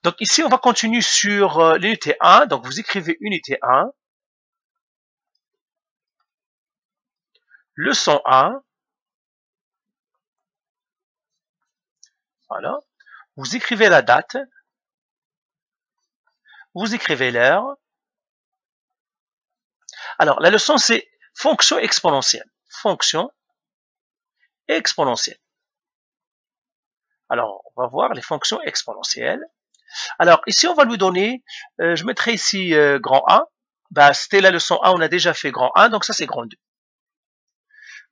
Donc ici, on va continuer sur l'unité 1. Donc vous écrivez unité 1, leçon 1, voilà. Vous écrivez la date, vous écrivez l'heure. Alors, la leçon, c'est fonction exponentielle. Fonction exponentielle. Alors, on va voir les fonctions exponentielles. Alors, ici, on va lui donner, je mettrai ici grand A. Bah, c'était la leçon 1, on a déjà fait grand 1, donc ça, c'est grand 2.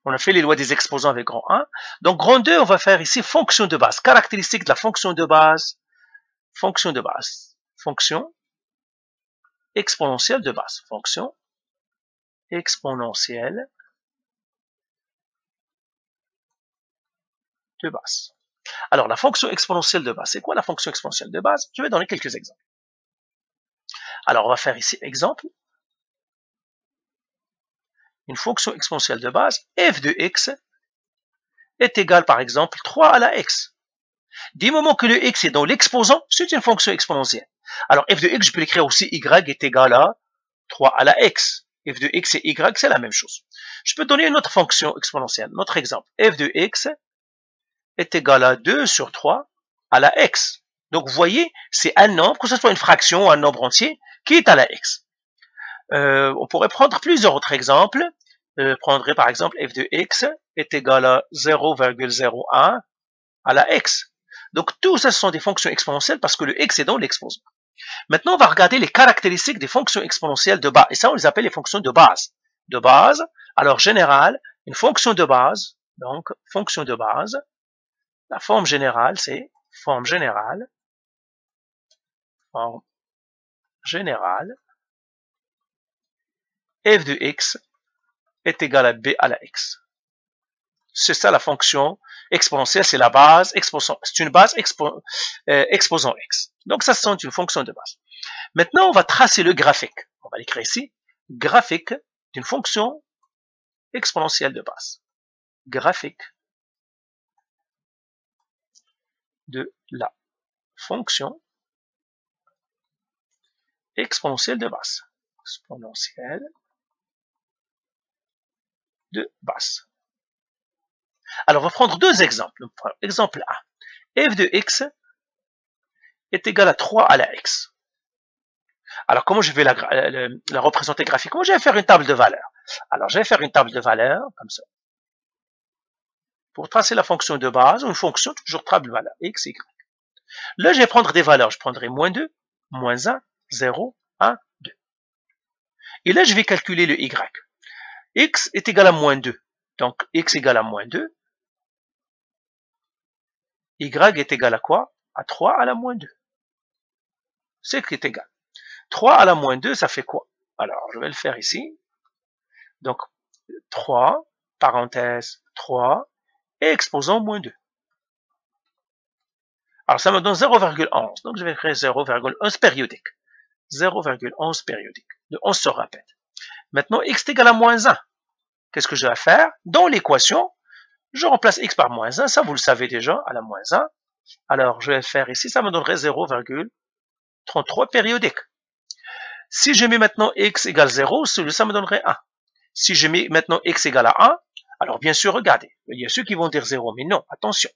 On a fait les lois des exposants avec grand 1. Donc, grand 2, on va faire ici fonction de base. Caractéristique de la fonction de base. Fonction de base. Fonction exponentielle de base. Fonction exponentielle de base. Alors, la fonction exponentielle de base, c'est quoi la fonction exponentielle de base? Je vais donner quelques exemples. Alors, on va faire ici exemple. Une fonction exponentielle de base, f de x est égal, par exemple, 3 à la x. Du moment que le x est dans l'exposant, c'est une fonction exponentielle. Alors, f de x, je peux l'écrire aussi y est égal à 3 à la x. f de x et y, c'est la même chose. Je peux donner une autre fonction exponentielle. Notre exemple, f de x est égal à 2 sur 3 à la x. Donc, vous voyez, c'est un nombre, que ce soit une fraction ou un nombre entier, qui est à la x. On pourrait prendre plusieurs autres exemples. Je prendrai par exemple f de x est égal à 0,01 à la x. Donc, tout ça, ce sont des fonctions exponentielles parce que le x est dans l'exposant. Maintenant, on va regarder les caractéristiques des fonctions exponentielles de base. Et ça, on les appelle les fonctions de base. De base, alors général, une fonction de base, donc fonction de base, la forme générale, c'est forme générale, f de x est égal à b à la x. C'est ça la fonction exponentielle, c'est la base exposant, c'est une base exposant x. Donc ça, c'est une fonction de base. Maintenant, on va tracer le graphique. On va l'écrire ici. Graphique d'une fonction exponentielle de base. Graphique de la fonction exponentielle de base. Exponentielle de base. Alors, on va prendre deux exemples. Exemple 1. f de x est égal à 3 à la x. Alors, comment je vais la représenter graphiquement? Je vais faire une table de valeurs. Alors, je vais faire une table de valeurs, comme ça. Pour tracer la fonction de base, une fonction, toujours table de valeurs, x, y. Là, je vais prendre des valeurs. Je prendrai moins 2, moins 1, 0, 1, 2. Et là, je vais calculer le y. X est égal à moins 2. Donc, x égale à moins 2. Y est égal à quoi? À 3 à la moins 2. C'est ce qui est égal. 3 à la moins 2, ça fait quoi? Alors, je vais le faire ici. Donc, 3, parenthèse, 3, et exposant moins 2. Alors, ça me donne 0,11. Donc, je vais créer 0,11 périodique. 0,11 périodique. Le 11 se répète. Maintenant, x est égal à moins 1. Qu'est-ce que je vais faire? Dans l'équation, je remplace x par moins 1. Ça, vous le savez déjà, à la moins 1. Alors, je vais faire ici, ça me donnerait 0,33 périodique. Si je mets maintenant x égale 0, ça me donnerait 1. Si je mets maintenant x égale à 1, alors bien sûr, regardez, il y a ceux qui vont dire 0, mais non, attention.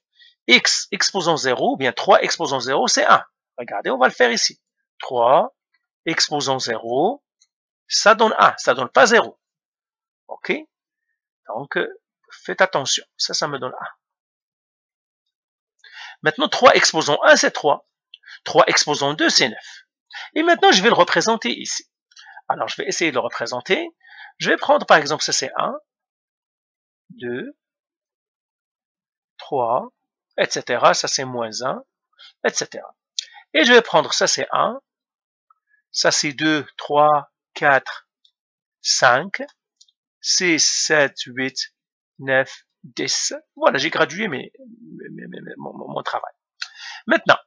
X exposant 0, ou bien 3 exposant 0, c'est 1. Regardez, on va le faire ici. 3 exposant 0, ça donne 1, ça donne pas 0. Ok? Donc, faites attention, ça me donne 1. Maintenant, 3 exposant 1, c'est 3. 3 exposant 2, c'est 9. Et maintenant, je vais le représenter ici. Alors, je vais essayer de le représenter. Je vais prendre, par exemple, ça c'est 1, 2, 3, etc. Ça c'est moins 1, etc. Et je vais prendre, ça c'est 1, ça c'est 2, 3, 4, 5, 6, 7, 8, 9, 10. Voilà, j'ai gradué mon travail. Maintenant,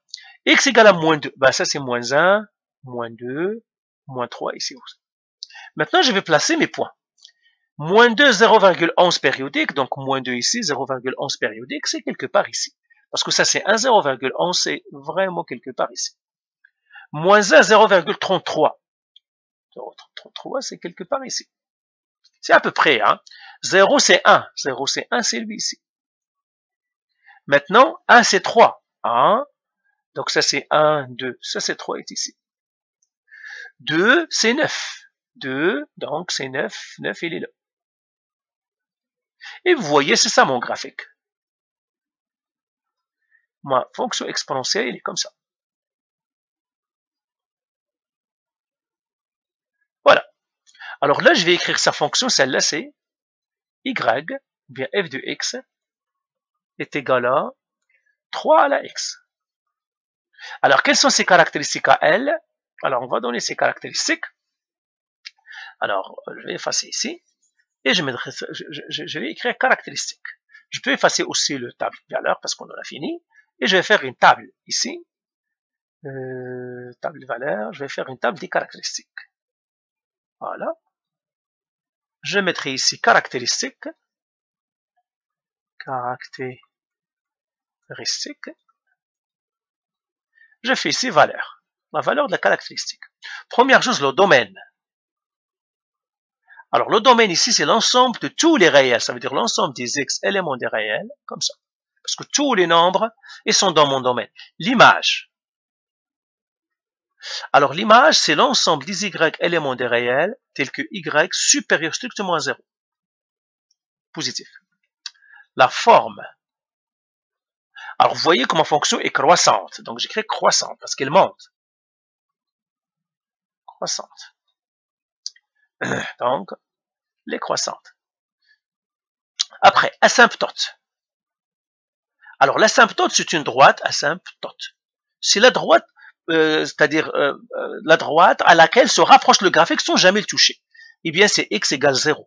x égale à moins 2. Ben, ça c'est moins 1, moins 2, moins 3 ici aussi. Maintenant, je vais placer mes points. Moins 2, 0,11 périodique, donc moins 2 ici, 0,11 périodique, c'est quelque part ici. Parce que ça c'est 1, 0,11, c'est vraiment quelque part ici. Moins 1, 0,33. 0,33, c'est quelque part ici. C'est à peu près, hein. 0, c'est 1. 0, c'est 1, c'est lui ici. Maintenant, 1, c'est 3. 1. Donc ça, c'est 1, 2. Ça, c'est 3 est ici. 2, c'est 9. 2, donc c'est 9. 9, il est là. Et vous voyez, c'est ça mon graphique. Ma fonction exponentielle, il est comme ça. Voilà. Alors là, je vais écrire sa fonction, celle-là, c'est y, ou bien f de x, est égal à 3 à la x. Alors, quelles sont ses caractéristiques à elle? Alors, on va donner ses caractéristiques. Alors, je vais effacer ici. Et je vais écrire caractéristiques. Je peux effacer aussi le table de valeur parce qu'on en a fini. Et je vais faire une table ici. Table de valeur. Je vais faire une table des caractéristiques. Voilà. Je mettrai ici caractéristiques. Caractéristiques. Je fais ici valeur. La valeur de la caractéristique. Première chose, le domaine. Alors, le domaine ici, c'est l'ensemble de tous les réels. Ça veut dire l'ensemble des x éléments des réels, comme ça. Parce que tous les nombres, ils sont dans mon domaine. L'image. Alors, l'image, c'est l'ensemble des y éléments des réels, tels que y supérieur strictement à 0. Positif. La forme. Alors, vous voyez que ma fonction est croissante. Donc, j'écris croissante parce qu'elle monte. Croissante. Donc, les croissantes. Après, asymptote. Alors, l'asymptote, c'est une droite asymptote. C'est la droite, c'est-à-dire la droite à laquelle se rapproche le graphique sans jamais le toucher. Eh bien, c'est x égale 0.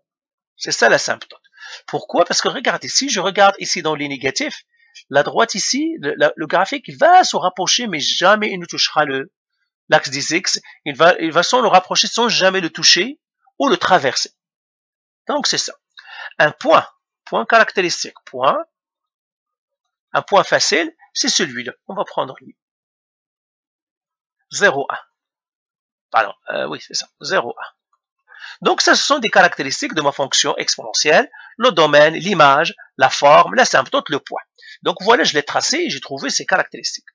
C'est ça l'asymptote. Pourquoi? Parce que regardez, si je regarde ici dans les négatifs, la droite ici, le graphique va se rapprocher, mais jamais il ne touchera l'axe des x. Il va s'en le rapprocher sans jamais le toucher ou le traverser. Donc, c'est ça. Un point caractéristique, un point facile, c'est celui-là. On va prendre lui. 0, 1. Pardon, oui, c'est ça, 0, 1. Donc, ça, ce sont des caractéristiques de ma fonction exponentielle, le domaine, l'image, la forme, l'asymptote, le point. Donc, voilà, je l'ai tracé et j'ai trouvé ces caractéristiques.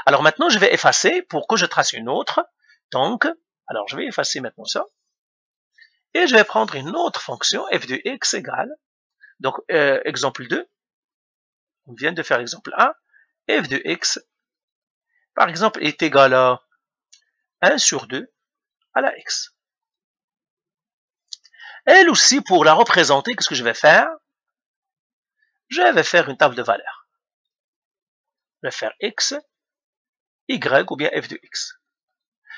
Alors, maintenant, je vais effacer pour que je trace une autre. Donc, alors, je vais effacer maintenant ça. Et je vais prendre une autre fonction, f de x égale, donc, exemple 2. On vient de faire exemple 1. f de x, par exemple, est égal à 1 sur 2 à la x. Elle aussi, pour la représenter, qu'est-ce que je vais faire? Je vais faire une table de valeurs. Je vais faire x, y ou bien f de x.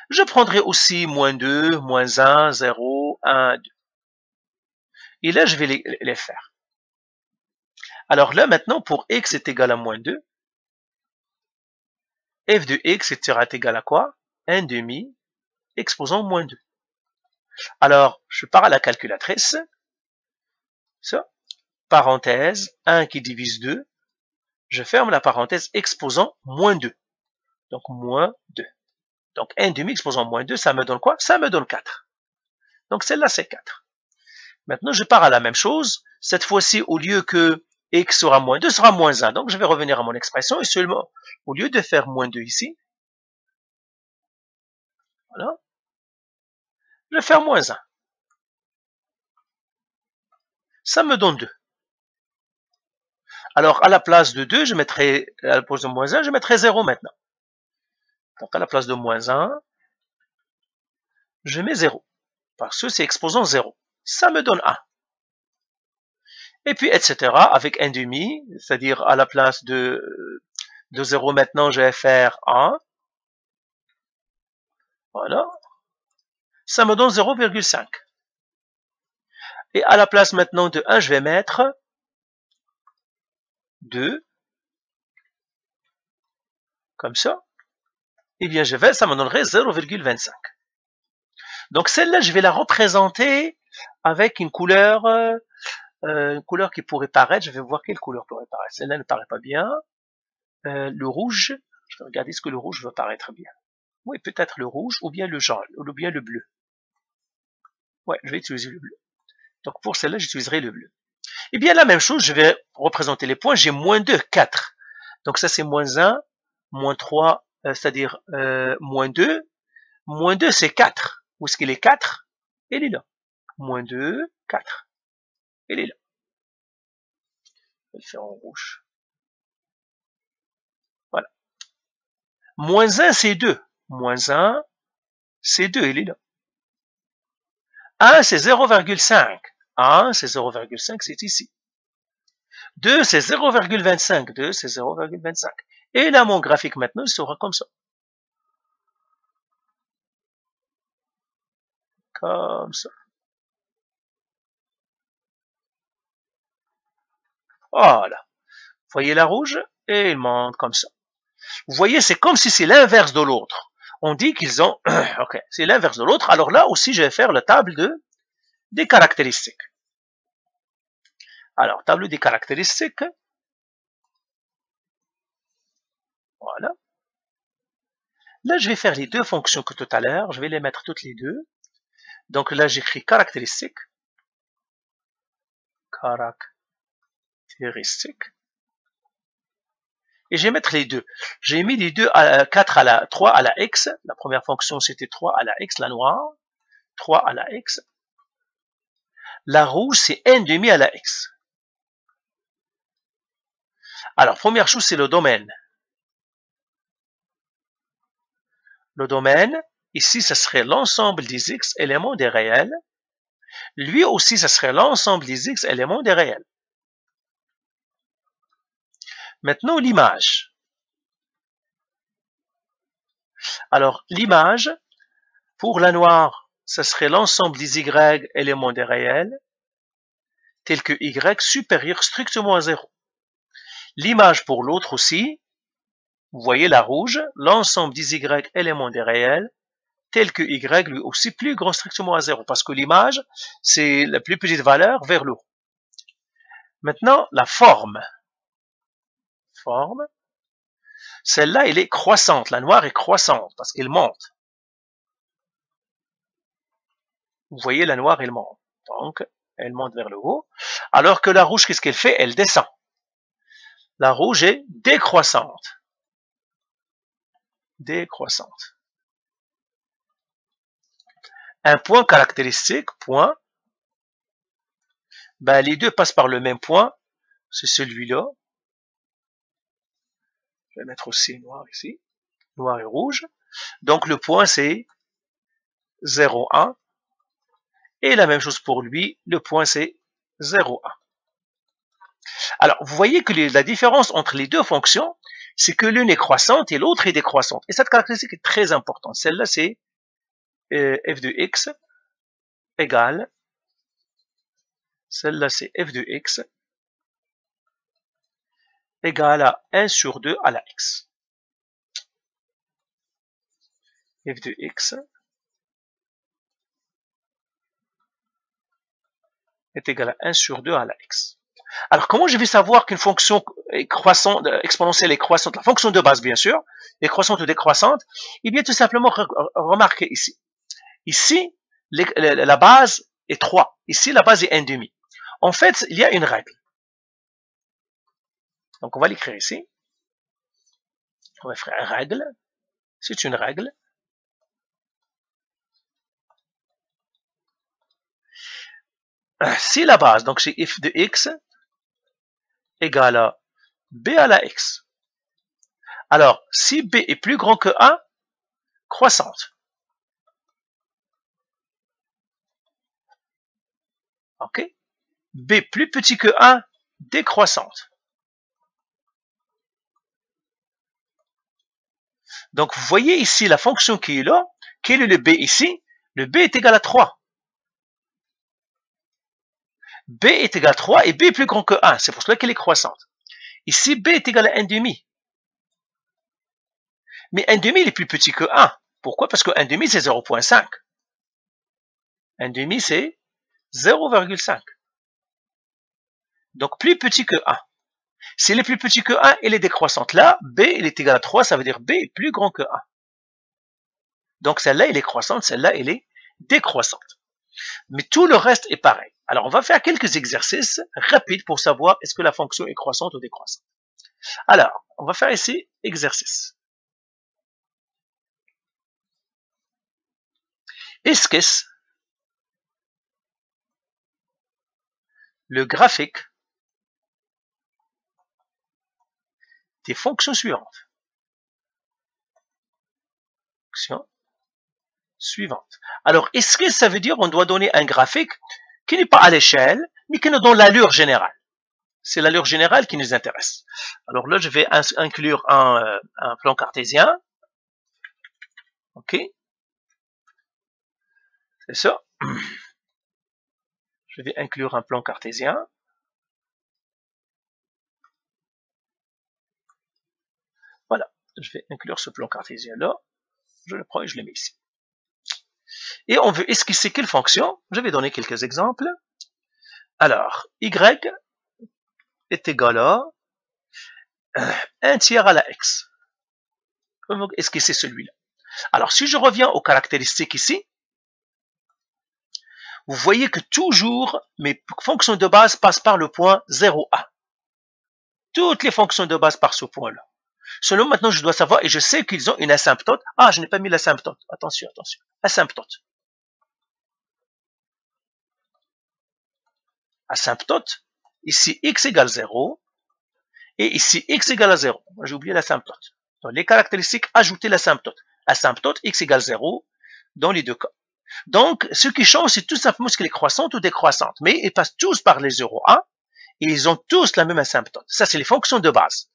Je prendrai aussi moins 2, moins 1, 0, 1, 2. Et là, je vais les faire. Alors là, maintenant, pour x est égal à moins 2, f de x sera égal à quoi? 1 demi, exposant moins 2. Alors, je pars à la calculatrice. Ça. Parenthèse, 1 qui divise 2. Je ferme la parenthèse exposant moins 2. Donc, moins 2. Donc, 1 demi exposant moins 2, ça me donne quoi? Ça me donne 4. Donc, celle-là, c'est 4. Maintenant, je pars à la même chose. Cette fois-ci, au lieu que x sera moins 2, sera moins 1. Donc, je vais revenir à mon expression et seulement, au lieu de faire moins 2 ici, voilà, je vais faire moins 1. Ça me donne 2. Alors, à la place de 2, je mettrai, à la place de moins 1, je mettrai 0 maintenant. Donc, à la place de moins 1, je mets 0. Parce que c'est exposant 0. Ça me donne 1. Et puis, etc. avec 1 demi, c'est-à-dire à la place de 0 maintenant, je vais faire 1. Voilà. Ça me donne 0,5. Et à la place maintenant de 1, je vais mettre 2. Comme ça. Et bien, ça me donnerait 0,25. Donc, celle-là, je vais la représenter avec une couleur qui pourrait paraître. Je vais voir quelle couleur pourrait paraître. Celle-là ne paraît pas bien. Le rouge. Je vais regarder ce que le rouge va paraître bien. Oui, peut-être le rouge, ou bien le jaune, ou bien le bleu. Ouais, je vais utiliser le bleu. Donc pour celle-là, j'utiliserai le bleu. Et bien la même chose, je vais représenter les points. J'ai moins 2, 4. Donc ça c'est moins 1, moins 3, c'est-à-dire moins 2. Moins 2 c'est 4. Où est-ce qu'il est 4? Il est là. Moins 2, 4. Il est là. Je vais le faire en rouge. Voilà. Moins 1 c'est 2. Moins 1 c'est 2, il est là. 1 c'est 0,5. 1 c'est 0,5, c'est ici. 2 c'est 0,25. 2 c'est 0,25. Et là mon graphique maintenant il sera comme ça. Comme ça. Voilà. Vous voyez la rouge? Et il monte comme ça. Vous voyez, c'est comme si c'est l'inverse de l'autre. On dit qu'ils ont... ok, c'est l'inverse de l'autre. Alors là aussi, je vais faire la table des caractéristiques. Alors, table des caractéristiques. Voilà. Là, je vais faire les deux fonctions que tout à l'heure. Je vais les mettre toutes les deux. Donc là, j'écris caractéristiques. Caractéristiques. Et je vais mettre les deux. J'ai mis les deux à 4 à la 3 à la x. La première fonction, c'était 3 à la x, la noire. 3 à la x. La rouge, c'est n demi à la x. Alors, première chose, c'est le domaine. Le domaine, ici, ce serait l'ensemble des x éléments des réels. Lui aussi, ce serait l'ensemble des x éléments des réels. Maintenant, l'image. Alors, l'image, pour la noire, ce serait l'ensemble des y éléments des réels, tel que y supérieur strictement à 0. L'image pour l'autre aussi, vous voyez la rouge, l'ensemble des y éléments des réels, tel que y lui aussi plus grand strictement à 0, parce que l'image, c'est la plus petite valeur vers le haut. Maintenant, la forme. Forme. Celle-là, elle est croissante. La noire est croissante parce qu'elle monte. Vous voyez, la noire, elle monte. Donc, elle monte vers le haut. Alors que la rouge, qu'est-ce qu'elle fait? Elle descend. La rouge est décroissante. Décroissante. Un point caractéristique, point. Ben, les deux passent par le même point. C'est celui-là. Je vais mettre aussi noir ici. Noir et rouge. Donc, le point, c'est 0, 1. Et la même chose pour lui. Le point, c'est 0, 1. Alors, vous voyez que la différence entre les deux fonctions, c'est que l'une est croissante et l'autre est décroissante. Et cette caractéristique est très importante. Celle-là, c'est f de x égale, celle-là, c'est f de x égale à 1 sur 2 à la x. F de x est égal à 1 sur 2 à la x. Alors, comment je vais savoir qu'une fonction est croissante, exponentielle est croissante? La fonction de base, bien sûr, est croissante ou décroissante. Eh bien, tout simplement, remarquez ici. Ici, la base est 3. Ici, la base est 1,5. En fait, il y a une règle. Donc, on va l'écrire ici. On va faire une règle. C'est une règle. Si la base, donc c'est f de x égale à b à la x. Alors, si b est plus grand que 1, croissante. Ok? B plus petit que 1, décroissante. Donc, vous voyez ici la fonction qui est là. Quel est le b ici? Le b est égal à 3. B est égal à 3 et B est plus grand que 1. C'est pour cela qu'elle est croissante. Ici, B est égal à 1,5. Mais 1,5 il est plus petit que 1. Pourquoi? Parce que 1,5 c'est 0,5. 1,5 c'est 0,5. Donc plus petit que 1. S'il est plus petit que 1, elle est décroissante. Là, B il est égal à 3, ça veut dire B est plus grand que 1. Donc celle-là, elle est croissante, celle-là, elle est décroissante. Mais tout le reste est pareil. Alors on va faire quelques exercices rapides pour savoir est-ce que la fonction est croissante ou décroissante. Alors, on va faire ici exercice. Esquisse le graphique des fonctions suivantes. Fonction suivante. Alors, esquisse, ça veut dire on doit donner un graphique qui n'est pas à l'échelle, mais qui nous donne l'allure générale. C'est l'allure générale qui nous intéresse. Alors là, je vais inclure un plan cartésien. OK. C'est ça. Je vais inclure un plan cartésien. Voilà. Je vais inclure ce plan cartésien-là. Je le prends et je le mets ici. Et on veut esquisser quelle fonction? Je vais donner quelques exemples. Alors, y est égal à 1 tiers à la x. Comment esquisser celui-là? Alors, si je reviens aux caractéristiques ici, vous voyez que toujours mes fonctions de base passent par le point 0,1. Toutes les fonctions de base par ce point-là. Seulement maintenant, je dois savoir, et je sais qu'ils ont une asymptote. Ah, je n'ai pas mis l'asymptote. Attention, attention. Asymptote. Asymptote. Ici, x égale 0. Et ici, x égale à 0. J'ai oublié l'asymptote. Dans les caractéristiques, ajoutez l'asymptote. Asymptote, x égale 0 dans les deux cas. Donc, ce qui change, c'est tout simplement ce qu'elle est croissante ou décroissante. Mais ils passent tous par les 0,1 et ils ont tous la même asymptote. Ça, c'est les fonctions de base.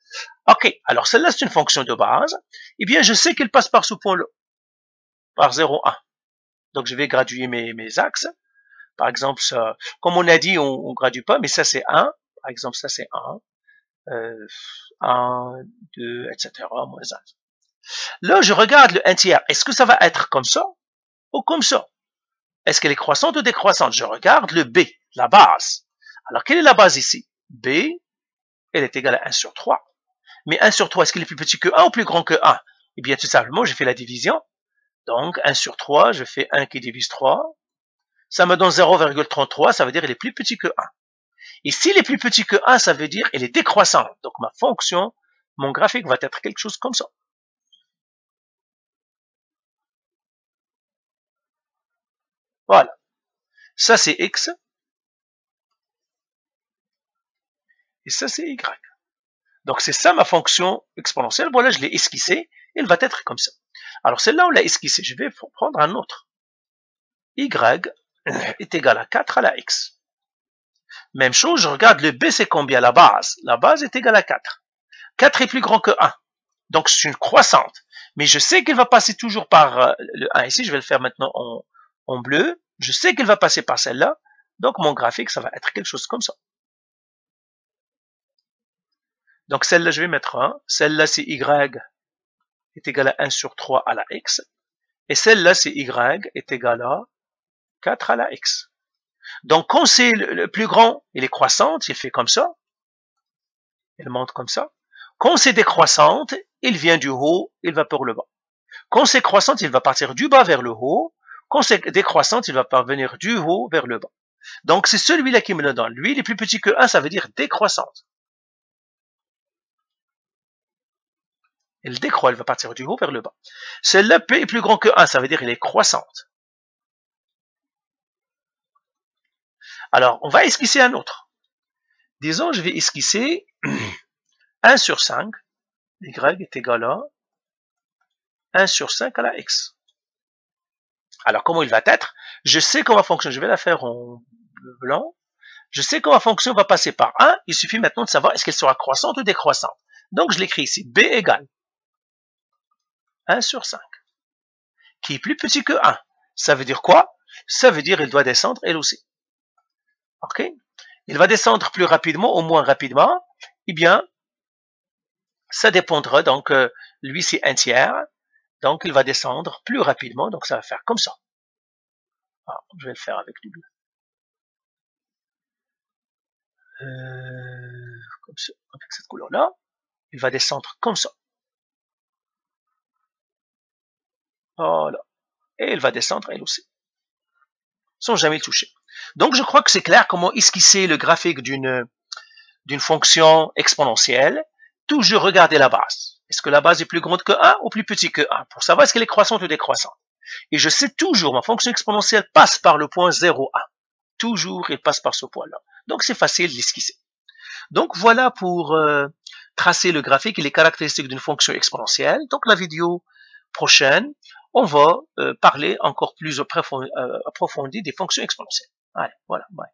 OK, alors celle-là, c'est une fonction de base. Eh bien, je sais qu'elle passe par ce point-là, par 0,1. Donc, je vais graduer mes axes. Par exemple, ça, comme on a dit, on ne gradue pas, mais ça, c'est 1. Par exemple, ça, c'est 1. 1, 2, etc. moins 1. Là, je regarde le 1 tiers. Est-ce que ça va être comme ça ou comme ça? Est-ce qu'elle est croissante ou décroissante? Je regarde le B, la base. Alors, quelle est la base ici? B, elle est égale à 1 sur 3. Mais 1 sur 3, est-ce qu'il est plus petit que 1 ou plus grand que 1? Eh bien, tout simplement, j'ai fait la division. Donc, 1 sur 3, je fais 1 qui divise 3. Ça me donne 0,33, ça veut dire qu'il est plus petit que 1. Et s'il est plus petit que 1, ça veut dire qu'il est décroissant. Donc, ma fonction, mon graphique va être quelque chose comme ça. Voilà. Ça, c'est X. Et ça, c'est Y. Donc, c'est ça ma fonction exponentielle. Voilà, je l'ai esquissée. Elle va être comme ça. Alors, celle-là, on l'a esquissée. Je vais prendre un autre. Y est égal à 4 à la X. Même chose, je regarde le B, c'est combien la base? La base est égale à 4. 4 est plus grand que 1. Donc, c'est une croissante. Mais je sais qu'elle va passer toujours par le 1. Ici, je vais le faire maintenant en bleu. Je sais qu'elle va passer par celle-là. Donc, mon graphique, ça va être quelque chose comme ça. Donc, celle-là, je vais mettre 1. Celle-là, c'est Y est égal à 1 sur 3 à la X. Et celle-là, c'est Y est égal à 4 à la X. Donc, quand c'est le plus grand, il est croissante, il fait comme ça. Il monte comme ça. Quand c'est décroissante, il vient du haut, il va par le bas. Quand c'est croissante, il va partir du bas vers le haut. Quand c'est décroissante, il va parvenir du haut vers le bas. Donc, c'est celui-là qui me le donne. Lui, il est plus petit que 1, ça veut dire décroissante. Elle décroît, elle va partir du haut vers le bas. Celle-là, P est plus grand que 1, ça veut dire qu'elle est croissante. Alors, on va esquisser un autre. Disons, je vais esquisser 1 sur 5. Y est égal à 1 sur 5 à la X. Alors, comment il va être? Je sais comment fonctionne. Je vais la faire en blanc. Je sais comment fonction va passer par 1. Il suffit maintenant de savoir est-ce qu'elle sera croissante ou décroissante. Donc, je l'écris ici. B égale 1 sur 5. Qui est plus petit que 1. Ça veut dire quoi? Ça veut dire qu'elle doit descendre elle aussi. OK? Il va descendre plus rapidement ou moins rapidement. Eh bien, ça dépendra. Donc, lui, c'est 1 tiers. Donc, il va descendre plus rapidement. Donc, ça va faire comme ça. Alors, je vais le faire avec du bleu. Comme ça, avec cette couleur-là. Il va descendre comme ça. Voilà. et elle va descendre elle aussi, sans jamais le toucher. Donc je crois que c'est clair comment esquisser le graphique d'une fonction exponentielle. Toujours regarder la base. Est-ce que la base est plus grande que 1 ou plus petite que 1 pour savoir est-ce qu'elle est croissante ou décroissante. Et je sais toujours, ma fonction exponentielle passe par le point 0,1. Toujours, elle passe par ce point-là. Donc c'est facile d'esquisser. Donc voilà pour tracer le graphique et les caractéristiques d'une fonction exponentielle. Donc la vidéo prochaine, on va parler encore plus approfondi des fonctions exponentielles. Allez, voilà, bye.